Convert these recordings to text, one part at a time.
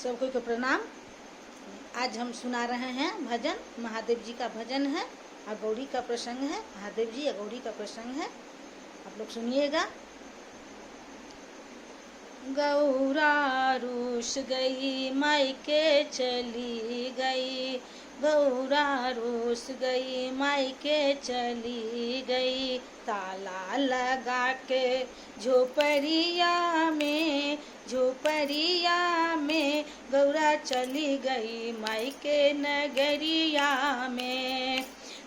सबको को प्रणाम। आज हम सुना रहे हैं भजन, महादेव जी का भजन है और गौरी का प्रसंग है। महादेव जी या गौरी का प्रसंग है, आप लोग सुनिएगा। गौरा रूस गई मायके चली गई, गौरा रूस गई मायके चली गई, ताला लगा के झोपड़िया में, झोपड़िया में गौरा चली गई मायके नगरिया में।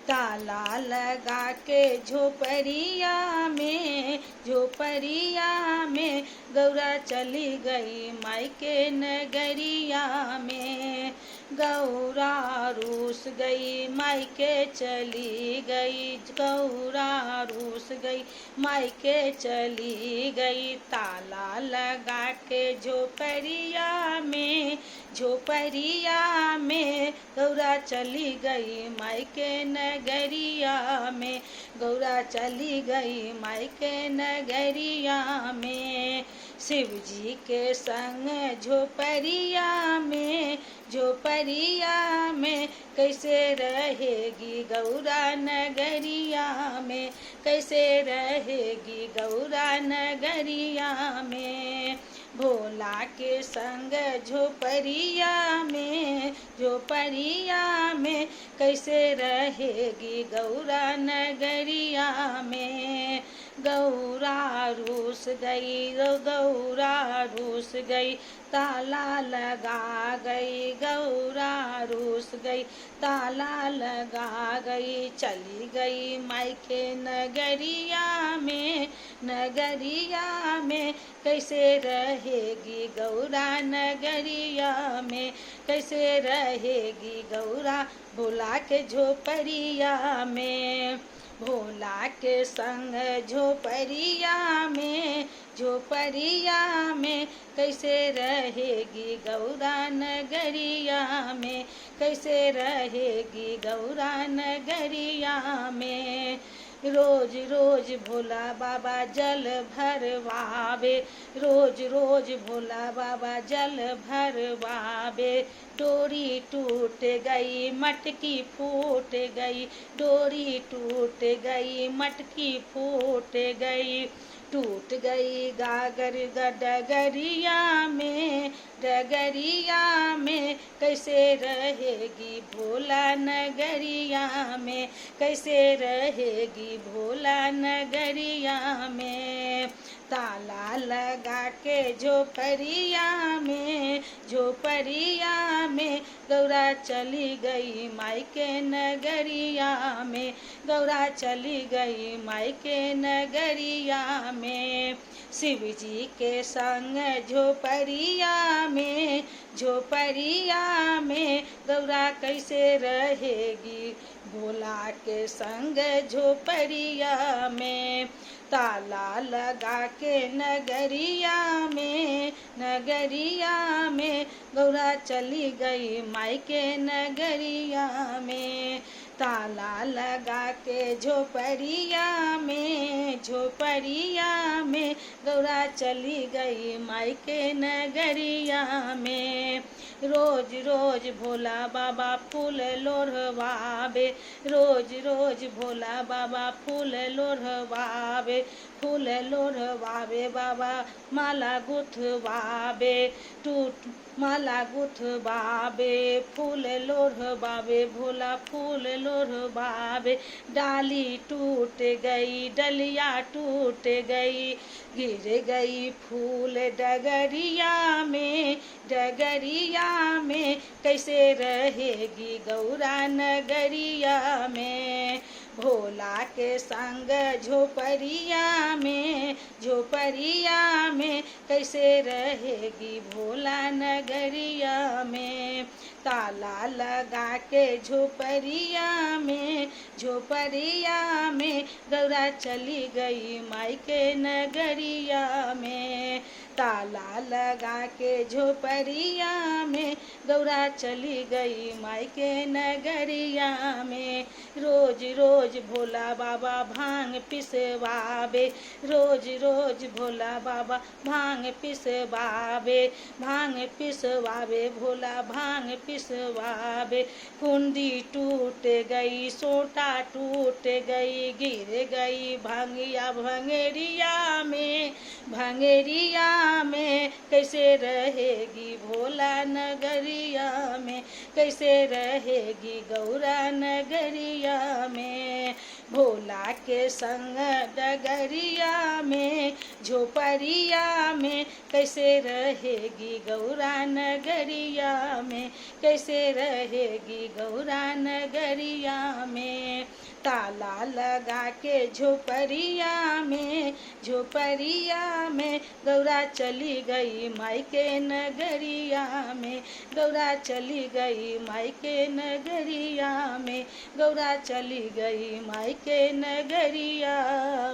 ताला लगा के झोपड़िया में, झोपड़िया में गौरा चली गई मायके नगरिया में। गौरा रूस गई मायके चली गई, गौरा रूस गई मायके चली गई, ताला लगा के झोपड़िया में, झोपड़िया में गौरा चली गई मायके नगरिया में, गौरा चली गई मायके नगरिया में। शिव जी के संग झोपड़िया में, झोपड़िया में कैसे रहेगी गौरा नगरिया में, कैसे रहेगी गौरा नगरिया में। भोला के संग झोपड़िया में, झोपड़िया में कैसे रहेगी गौरा नगरिया में। गौरा रूस गई, गौरा रूस गई ताला लगा गई, गौरा रूस गई ताला लगा गई, चली गई मायके नगरिया में, नगरिया में कैसे रहेगी गौरा नगरिया में, कैसे रहेगी गौरा भोला के झोपड़िया में। भोला के संग झोपड़िया में, झोपड़िया में कैसे रहेगी गौरा नगरिया में, कैसे रहेगी गौरा नगरिया में। रोज रोज भोला बाबा जल भरवावे, रोज रोज भोला बाबा जल भरवावे। डोरी टूट गई मटकी फूट गई, डोरी टूट गई मटकी फूट गई, टूट गई गागर डगरिया में, डगरिया में कैसे रहेगी भोला नगरिया में, कैसे रहेगी भोला नगरिया में। ताला लगा के झोपड़िया में, झोपड़िया में गौरा चली गई मायके नगरिया में, गौरा चली गई मायके नगरिया में। शिव जी के संग झोपड़िया में, झोपड़िया में गौरा कैसे रहेगी भोला के संग झोपड़िया में। ताला लगा के नगरिया में, नगरिया में गौरा चली गई मायके नगरिया में। ताला लगा के झोपड़िया में, झोपड़िया में गौरा चली गई मायके नगरिया में। रोज रोज भोला बाबा फूल लोढ़वावे, रोज रोज भोला बाबा फूल लोढ़वावे, फूल लोढ़वावे बाबा माला गुथवावे, टूट माला गुथवावे, फूल लोढ़वावे भोला फूल लोढ़वावे। डाली टूट गई डलिया टूट गई, गिर गई फूल डगरिया में, डगरिया में कैसे रहेगी गौरा नगरिया में। भोला के संग झोपड़िया में, झोपड़िया में कैसे रहेगी भोला नगरिया में। ताला लगा के झोपड़िया में, झोपड़िया में गौरा चली गई मायके नगरिया में। ताला लगा के झोपड़िया में गौरा चली गई मायके नगरिया में। रोज रोज भोला बाबा भांग पिसवावे, रोज रोज भोला बाबा भांग पिसवावे, भांग पिसवावे भोला भांग पिसवावे। कुंडी टूट गई सोटा टूट गई, गिर गई भांगिया भंगेरिया में, भंगेरिया में कैसे रहेगी भोला नगरिया में, कैसे रहेगी गौरा नगरिया में। भोला के संग डगरिया में झोपड़िया में कैसे रहेगी गौरा नगरिया में, कैसे रहेगी गौरा नगरिया में। ताला लगा के झोपड़िया में, झोपड़िया में गौरा चली गई मायके नगरिया में, गौरा चली गई मायके नगरिया में, गौरा चली गई मायके नगरिया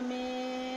में।